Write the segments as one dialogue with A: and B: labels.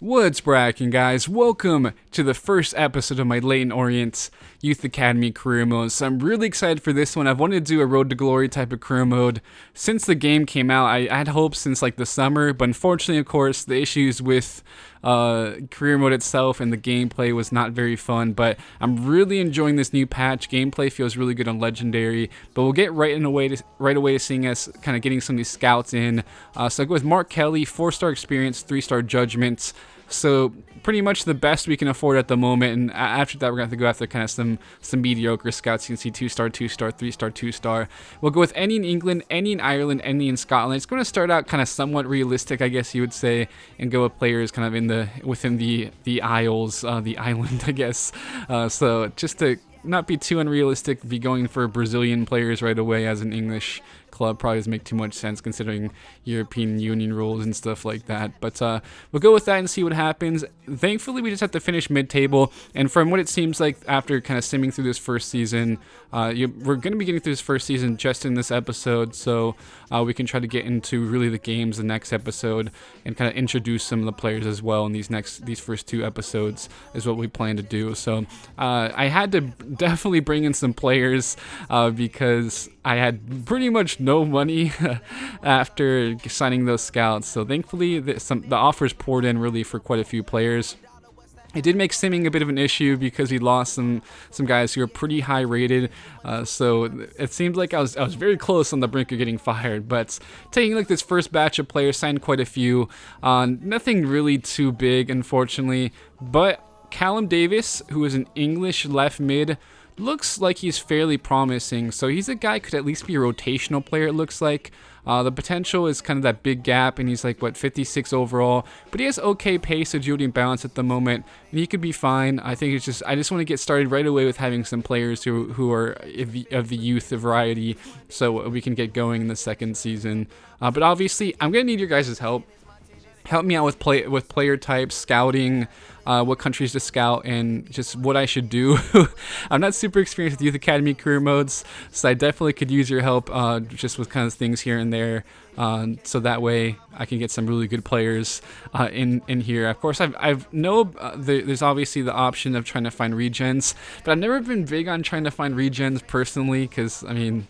A: What's brackin', guys? Welcome to the first episode of my Leyton Orient Youth Academy career mode. So I'm really excited for this one. I've wanted to do a Road to Glory type of career mode since the game came out. I had hopes since like the summer, but unfortunately, of course, the issues with career mode itself and the gameplay was not very fun. But I'm really enjoying this new patch. Gameplay feels really good on Legendary, but we'll get right away to seeing us kind of getting some of these scouts in. So I go with Mark Kelly, 4-star experience, 3-star judgment. So pretty much the best we can afford at the moment, and after that we're going to have to go after kind of some mediocre scouts. You can see 2-star, 2-star, 3-star, 2-star. We'll go with any in England, any in Ireland, any in Scotland. It's going to start out kind of somewhat realistic, I guess you would say, and go with players kind of within the Isles, the island, I guess. So just to not be too unrealistic, be going for Brazilian players right away as an English club probably doesn't make too much sense considering European Union rules and stuff like that. But we'll go with that and see what happens. Thankfully, we just have to finish mid-table, and from what it seems like after kind of simming through this first season, we're going to be getting through this first season just in this episode, so we can try to get into really the games the next episode and kind of introduce some of the players as well in these first two episodes is what we plan to do. So I had to definitely bring in some players because I had pretty much no money after signing those scouts. So thankfully, the offers poured in really for quite a few players. It did make simming a bit of an issue because we lost some guys who were pretty high rated. So it seemed like I was very close on the brink of getting fired. But taking like this first batch of players, signed quite a few. Nothing really too big, unfortunately. But Callum Davis, who is an English left mid, looks like he's fairly promising. So he's a guy who could at least be a rotational player, it looks like. The potential is kind of that big gap, and he's like, what, 56 overall. But he has okay pace, agility, and balance at the moment, and he could be fine. I think I just want to get started right away with having some players who are of the youth variety so we can get going in the second season. But obviously, I'm going to need your guys' help. Help me out with player types, scouting, what countries to scout, and just what I should do. I'm not super experienced with Youth Academy career modes, so I definitely could use your help just with kind of things here and there, so that way I can get some really good players in here. Of course, there's obviously the option of trying to find regens, but I've never been big on trying to find regens personally because, I mean,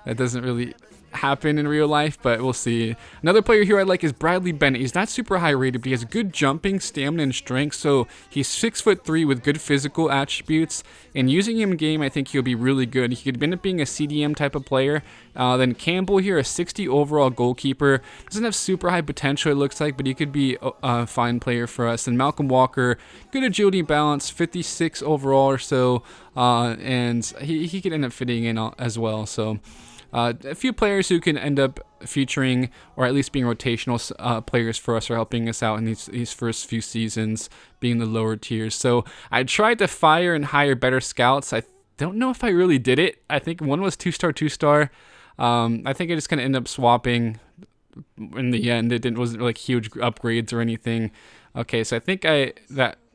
A: that doesn't really happen in real life, but we'll see. Another player here I like is Bradley Bennett. He's not super high rated, but he has good jumping, stamina, and strength, so he's 6'3" with good physical attributes, and using him in game, I think he'll be really good. He could end up being a CDM type of player. Then Campbell here, a 60 overall goalkeeper. Doesn't have super high potential, it looks like, but he could be a fine player for us. And Malcolm Walker, good agility and balance, 56 overall or so, and he could end up fitting in as well, so a few players who can end up featuring or at least being rotational players for us are helping us out in these first few seasons, being the lower tiers. So I tried to fire and hire better scouts. I don't know if I really did it. I think one was 2-star, 2-star. I think I just kind of ended up swapping in the end. Wasn't like huge upgrades or anything. Okay, so I think I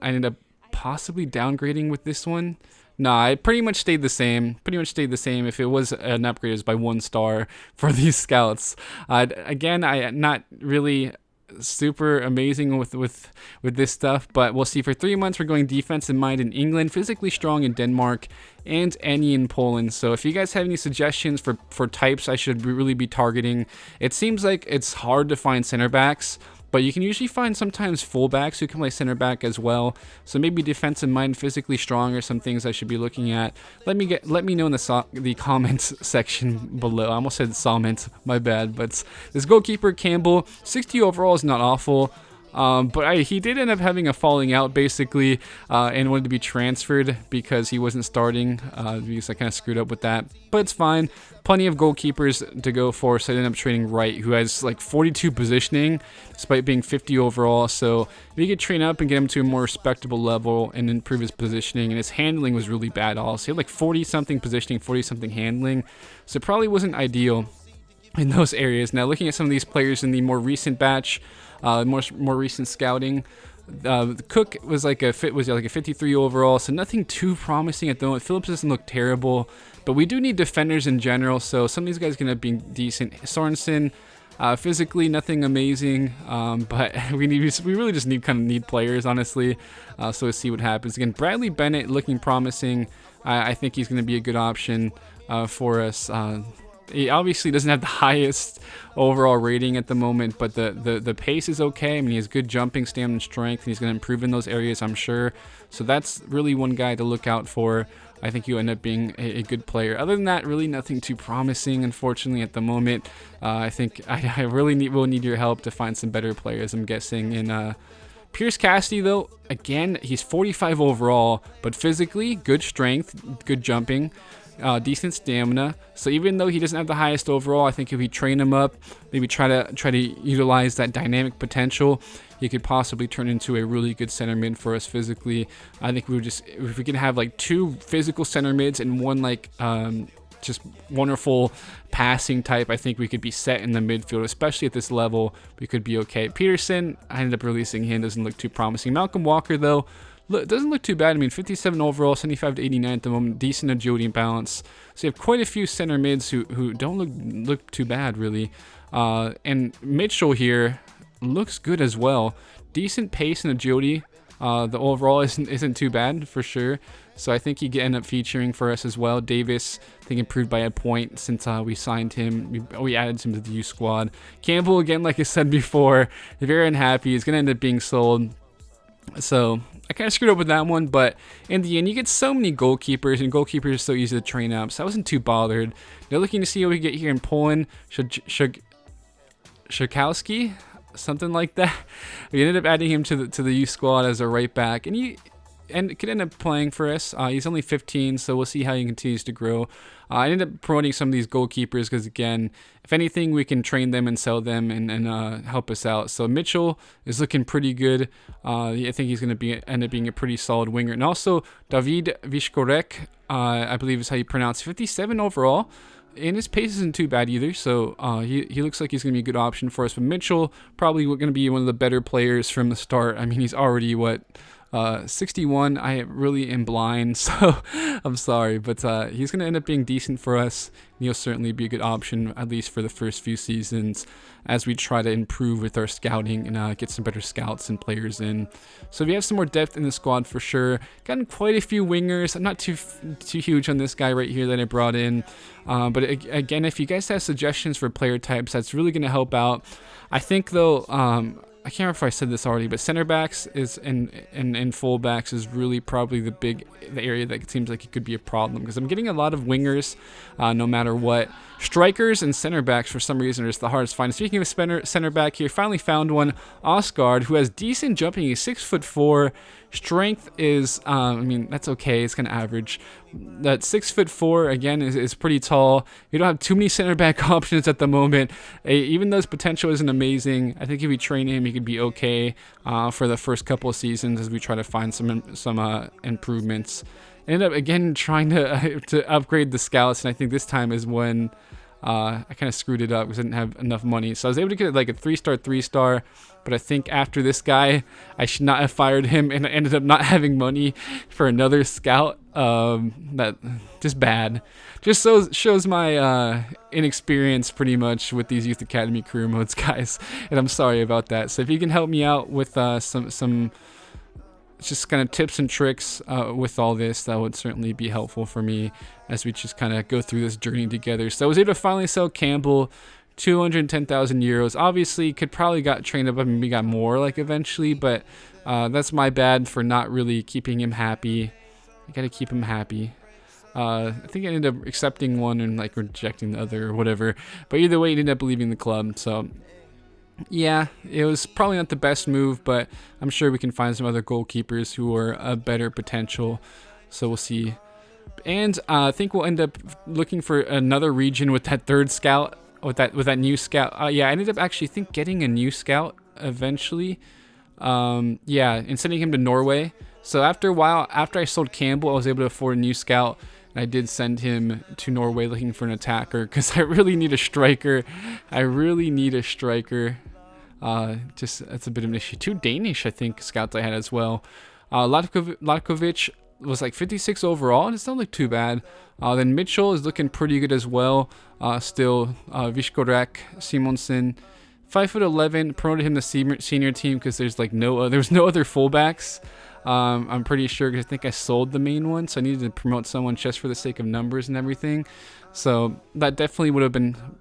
A: ended up possibly downgrading with this one. Nah, it pretty much stayed the same. If it was an upgrade, it was by 1 star for these scouts. Again, I'm not really super amazing with this stuff, but we'll see. For 3 months, we're going defense in mind in England, physically strong in Denmark, and any in Poland. So if you guys have any suggestions for types I should really be targeting, it seems like it's hard to find center backs, but you can usually find sometimes fullbacks who can play center back as well. So maybe defensive mind, physically strong, or some things I should be looking at. Let me know in the comments section below. I almost said comment, my bad. But this goalkeeper Campbell, 60 overall is not awful. But he did end up having a falling out basically, and wanted to be transferred because he wasn't starting, because I kind of screwed up with that. But it's fine. Plenty of goalkeepers to go for, so I ended up trading Wright, who has like 42 positioning, despite being 50 overall. So if you could train up and get him to a more respectable level and improve his positioning, and his handling was really bad also. He had like 40-something positioning, 40-something handling, so it probably wasn't ideal in those areas. Now looking at some of these players in the more recent batch, more recent scouting, Cook was like a 53 overall, so nothing too promising at the moment. Phillips doesn't look terrible, but we do need defenders in general, so some of these guys are going to be decent. Sorensen, Physically, nothing amazing, but we really just need players, honestly. So we'll see what happens. Again, Bradley Bennett looking promising. I think he's going to be a good option for us. He obviously doesn't have the highest overall rating at the moment, but the pace is okay. I mean, he has good jumping, stamina, and strength, and he's going to improve in those areas, I'm sure. So that's really one guy to look out for. I think he'll end up being a good player. Other than that, really nothing too promising, unfortunately, at the moment. I think I really will need your help to find some better players, I'm guessing. And Pierce Cassidy, though, again, he's 45 overall, but physically, good strength, good jumping. Decent stamina. So even though he doesn't have the highest overall, I think if we train him up, maybe try to utilize that dynamic potential, he could possibly turn into a really good center mid for us physically. I think if we can have like 2 physical center mids and one like just wonderful passing type, I think we could be set in the midfield, especially at this level. We could be okay. Peterson, I ended up releasing him, doesn't look too promising. Malcolm Walker, though, it doesn't look too bad. I mean, 57 overall, 75 to 89 at the moment. Decent agility and balance. So you have quite a few center mids who don't look too bad, really. And Mitchell here looks good as well. Decent pace and agility. The overall isn't too bad for sure. So I think he could end up featuring for us as well. Davis, I think, improved by a point since we signed him. We added him to the U squad. Campbell, again, like I said before, very unhappy. He's going to end up being sold. So I kind of screwed up with that one, but in the end, you get so many goalkeepers, and goalkeepers are so easy to train up, so I wasn't too bothered. Now looking to see what we get here in Poland. Szakowski, something like that. We ended up adding him to the youth squad as a right back, and he could end up playing for us. He's only 15, so we'll see how he continues to grow. I ended up promoting some of these goalkeepers because, again, if anything, we can train them and sell them and help us out. So Mitchell is looking pretty good. I think he's going to end up being a pretty solid winger. And also David Vishkorek, I believe is how you pronounce it, 57 overall. And his pace isn't too bad either, so he looks like he's going to be a good option for us. But Mitchell, probably going to be one of the better players from the start. I mean, he's already, 61. I really am blind, so I'm sorry, but he's going to end up being decent for us. He'll certainly be a good option, at least for the first few seasons, as we try to improve with our scouting and get some better scouts and players in. So we have some more depth in the squad for sure. Gotten quite a few wingers. I'm not too huge on this guy right here that I brought in, but again, if you guys have suggestions for player types, that's really going to help out. I think, though, I can't remember if I said this already, but center backs and full backs is really probably the area that seems like it could be a problem, because I'm getting a lot of wingers no matter what. Strikers and center backs for some reason are just the hardest to find. Speaking of center back here, finally found one, Osgard, who has decent jumping. He's 6'4". Strength is, I mean, that's okay. It's kind of average. That 6'4", again, is pretty tall. We don't have too many center back options at the moment. Even though his potential isn't amazing, I think if we train him, he could be okay for the first couple of seasons as we try to find some improvements. Ended up again trying to upgrade the scouts, and I think this time is when I kind of screwed it up because I didn't have enough money. So I was able to get like a 3-star, but I think after this guy, I should not have fired him, and I ended up not having money for another scout. That just bad. Just shows my inexperience pretty much with these Youth Academy career modes, guys. And I'm sorry about that. So if you can help me out with some just kind of tips and tricks with all this, that would certainly be helpful for me as we just kind of go through this journey together. So I was able to finally sell Campbell, 210,000 euros. Obviously, could probably got trained up. I mean, we got more like eventually, but that's my bad for not really keeping him happy. I gotta keep him happy. I think I ended up accepting one and like rejecting the other or whatever. But either way, he ended up leaving the club. So yeah, it was probably not the best move, but I'm sure we can find some other goalkeepers who are a better potential. So we'll see. And I think we'll end up looking for another region with that third scout, with that new scout. Yeah, I ended up actually getting a new scout eventually. Yeah, and sending him to Norway. So after a while, after I sold Campbell, I was able to afford a new scout. And I did send him to Norway looking for an attacker because I really need a striker. Just that's a bit of an issue. 2 Danish, I think, scouts I had as well. Latkovic, was like 56 overall, and it's not like too bad. Then Mitchell is looking pretty good as well. Still, Vishkorek, Simonsen, 5'11", promoted him to senior team because there's like no other fullbacks. I'm pretty sure because I think I sold the main one, so I needed to promote someone just for the sake of numbers and everything. So that definitely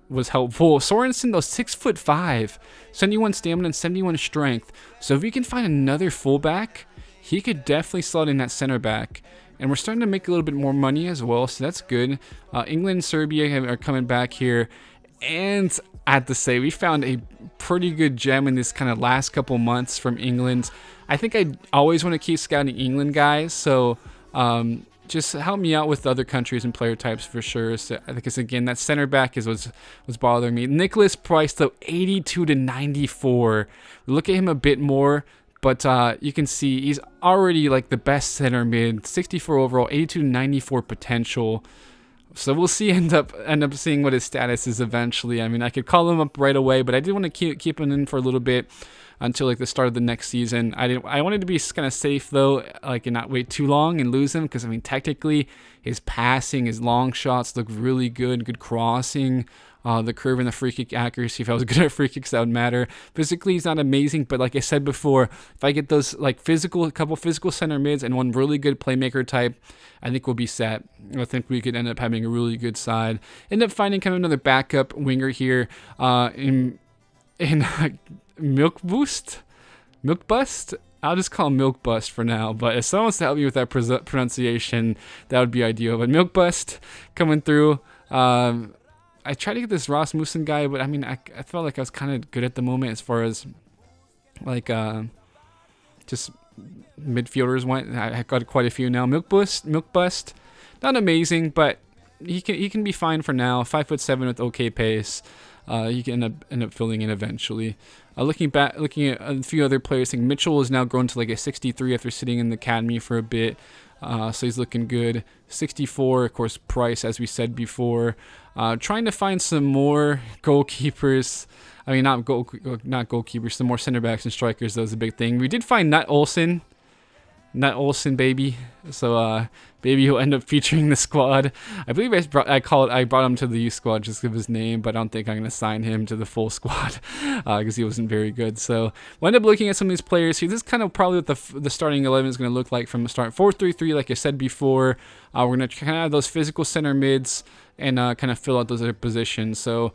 A: was helpful. Sorensen though, 6'5", 71 stamina and 71 strength. So if we can find another fullback, he could definitely slot in that center back. And we're starting to make a little bit more money as well, so that's good. England and Serbia are coming back here. And I have to say, we found a pretty good gem in this kind of last couple months from England. I think I always want to keep scouting England guys, so just help me out with other countries and player types for sure. So, because again, that center back is what's bothering me. Nicholas Price, though, 82 to 94. Look at him a bit more. But you can see he's already like the best center mid, 64 overall, 82 to 94 potential. So we'll see, end up seeing what his status is eventually. I mean, I could call him up right away, but I did want to keep him in for a little bit until like the start of the next season. I wanted to be kind of safe though, like and not wait too long and lose him, because I mean technically his passing, his long shots look really good crossing. The curve and the free kick accuracy, if I was good at free kicks, that would matter. Physically, he's not amazing, but like I said before, if I get those like a couple physical center mids and one really good playmaker type, I think we'll be set. I think we could end up having a really good side. End up finding kind of another backup winger here in Milk Bust. I'll just call him Milk Bust for now, but if someone wants to help me with that pronunciation, that would be ideal. But Milk Bust coming through. I tried to get this Rasmussen guy, but I mean, I felt like I was kind of good at the moment as far as like just midfielders went. I got quite a few now. Milk Bust, not amazing, but he can be fine for now. 5'7" with okay pace. He can end up filling in eventually. Looking at a few other players, I think Mitchell is now grown to like a 63 after sitting in the academy for a bit. So he's looking good. 64, of course, Price, as we said before. Trying to find some more goalkeepers. I mean, not goalkeepers, some more center backs and strikers. That was a big thing. We did find Nut Olsen, baby. So maybe he'll end up featuring the squad. I believe I brought him to the youth squad just because of his name, but I don't think I'm gonna sign him to the full squad because he wasn't very good. So we'll end up looking at some of these players here. This is kind of probably what the starting 11 is going to look like from the start. 4-3-3, like I said before. We're going to kind of have those physical center mids and kind of fill out those other positions. So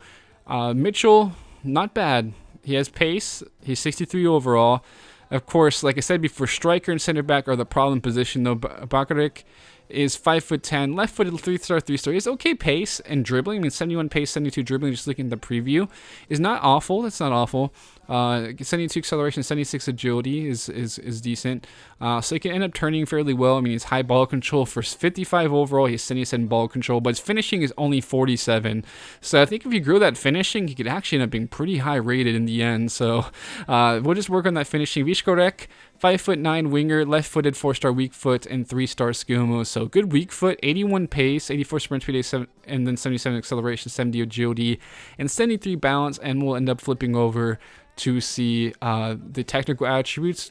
A: Mitchell, not bad. He has pace. He's 63 overall. Of course, like I said before, striker and center back are the problem position, though. Bakarek is 5'10", left-footed, 3-star. He has okay pace and dribbling. I mean, 71 pace, 72 dribbling. Just looking at the preview, is not awful. That's not awful. 72 acceleration, 76 agility is decent. So he can end up turning fairly well. I mean, he's high ball control for 55 overall. He's 77 ball control, but his finishing is only 47. So I think if you grow that finishing, he could actually end up being pretty high rated in the end. So we'll just work on that finishing. Vishkorek, 5'9" winger, left-footed, 4-star weak foot, and 3-star skillmo. So good weak foot, 81 pace, 84 sprint speed, and then 77 acceleration, 70 agility, and 73 balance. And we'll end up flipping over to see the technical attributes.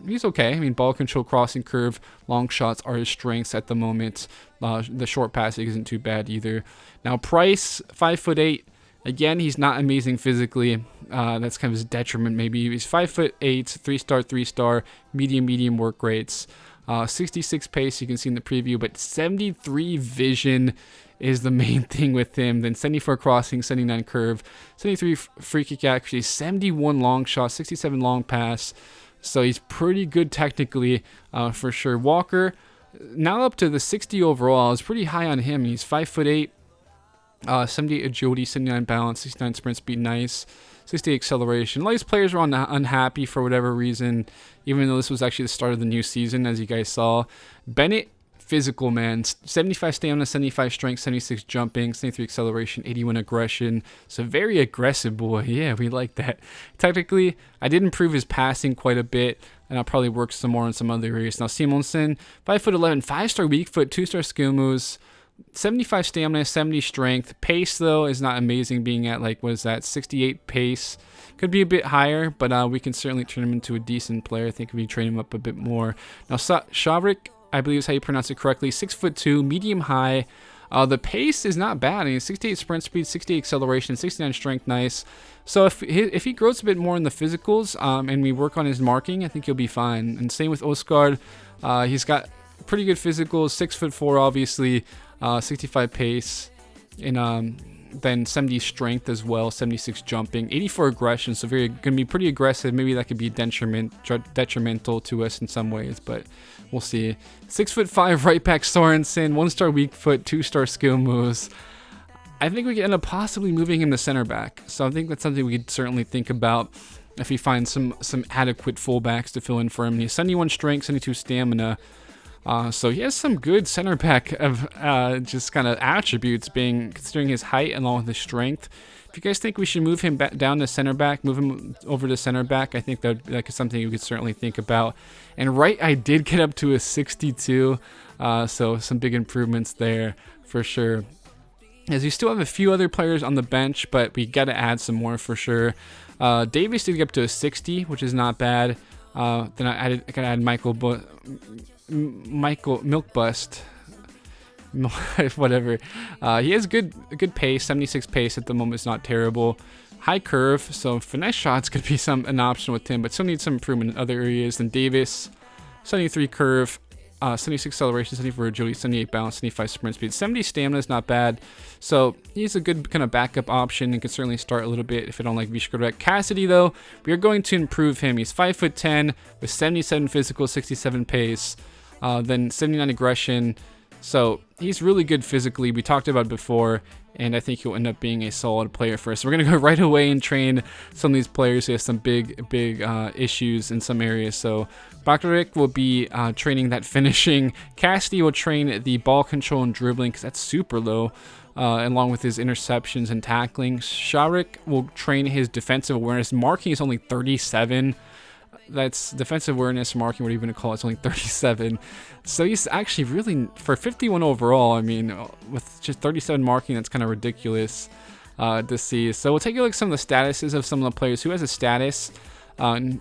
A: He's okay. I mean, ball control, crossing curve, long shots are his strengths at the moment. The short passing isn't too bad either. Now Price, 5'8". Again, he's not amazing physically. That's kind of his detriment maybe. He's 5'8", 3-star, medium work rates. 66 pace, you can see in the preview, but 73 vision is the main thing with him. Then 74 crossing, 79 curve, 73 free kick accuracy, 71 long shot, 67 long pass. So he's pretty good technically for sure. Walker, now up to the 60 overall, is pretty high on him. He's 5'8", 78 agility, 79 balance, 69 sprint speed, nice. 60 acceleration. A lot of these players were unhappy for whatever reason, even though this was actually the start of the new season, as you guys saw. Bennett, physical, man. 75 stamina, 75 strength, 76 jumping, 73 acceleration, 81 aggression. So very aggressive boy. Yeah, we like that. Technically, I did improve his passing quite a bit, and I'll probably work some more on some other areas. Now, Simonsen, 5'11", 5-star weak foot, 2-star skill moves, 75 stamina, 70 strength. Pace, though, is not amazing, being at, 68 pace. Could be a bit higher, but we can certainly turn him into a decent player. I think if we train him up a bit more. Now, Shavrik, I believe is how you pronounce it correctly. 6'2", medium high. The pace is not bad. I mean, 68 sprint speed, 68 acceleration, 69 strength, nice. So if he grows a bit more in the physicals, and we work on his marking, I think he'll be fine. And same with Oscar. He's got pretty good physicals, 6'4", obviously, 65 pace, and then 70 strength as well, 76 jumping, 84 aggression. So gonna be pretty aggressive. Maybe that could be detrimental to us in some ways, but we'll see. 6'5" right back Sorensen, 1-star weak foot, 2-star skill moves. I think we could end up possibly moving him to center back. So I think that's something we could certainly think about if he finds some adequate fullbacks to fill in for him. He has 71 strength, 72 stamina. So he has some good center back of just kind of attributes, considering his height along with his strength. If you guys think we should move him back down to center back, move him over to center back, I think that is something you could certainly think about. And right, I did get up to a 62, so some big improvements there for sure. As we still have a few other players on the bench, but we got to add some more for sure. Davis did get up to a 60, which is not bad. Then I gotta add Michael Milk Bust. Whatever. He has good pace, 76 pace at the moment. It's not terrible. High curve, so finesse shots could be an option with him, but still needs some improvement in other areas. Then Davis, 73 curve, 76 acceleration, 74 agility, 78 balance, 75 sprint speed, 70 stamina is not bad. So he's a good kind of backup option and can certainly start a little bit if I don't like Vishkorek. Cassidy, though, we are going to improve him. He's 5'10" with 77 physical, 67 pace, then 79 aggression. So he's really good physically. We talked about it before, and I think he'll end up being a solid player for us. So we're going to go right away and train some of these players who have some big issues in some areas. So Bakarik will be training that finishing. Cassidy will train the ball control and dribbling because that's super low, along with his interceptions and tackling. Sharik will train his defensive awareness. Marking is only 37. That's defensive awareness, marking, what are you going to call it? It's only 37. So he's actually really, for 51 overall, I mean, with just 37 marking, that's kind of ridiculous to see. So we'll take a look at some of the statuses of some of the players. Who has a status and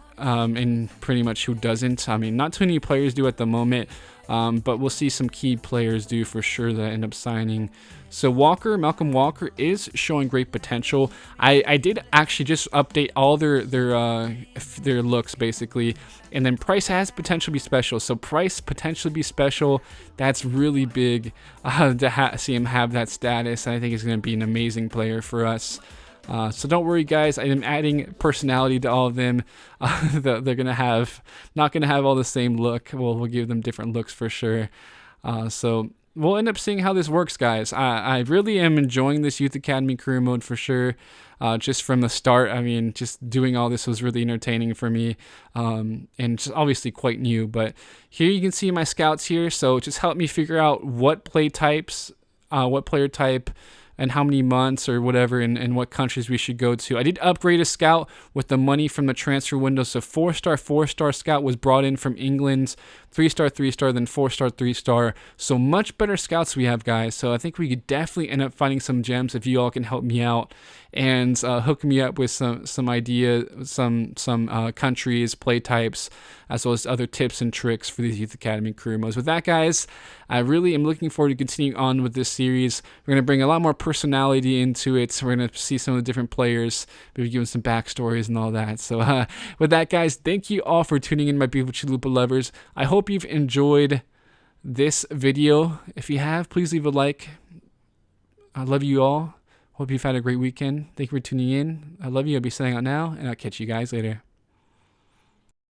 A: pretty much who doesn't. I mean, not too many players do at the moment, but we'll see some key players do for sure that end up signing. So Malcolm Walker is showing great potential. I did actually just update all their looks basically, and then Price has potential to be special. So Price potentially be special. That's really big to see him have that status. And I think he's going to be an amazing player for us. So don't worry, guys. I am adding personality to all of them. They're not gonna have all the same look. We'll give them different looks for sure. So we'll end up seeing how this works, guys. I really am enjoying this Youth Academy career mode for sure. Just from the start, I mean, just doing all this was really entertaining for me, and just obviously quite new. But here you can see my scouts here. So just help me figure out what player type, and how many months or whatever, and what countries we should go to. I did upgrade a scout with the money from the transfer window. So 4-star scout was brought in from England, 3-star, then 4-star, 3-star. So much better scouts we have, guys. So I think we could definitely end up finding some gems if you all can help me out and hook me up with some ideas, some countries, play types, as well as other tips and tricks for these Youth Academy career modes. With that, guys, I really am looking forward to continuing on with this series. We're going to bring a lot more personality into it. So we're going to see some of the different players, maybe give them some backstories and all that. So with that, guys, thank you all for tuning in, my beautiful Chalupa lovers. I hope you've enjoyed this video. If you have, please leave a like. I love you all. Hope you've had a great weekend. Thank you for tuning in. I love you. I'll be signing out now, and I'll catch you guys later.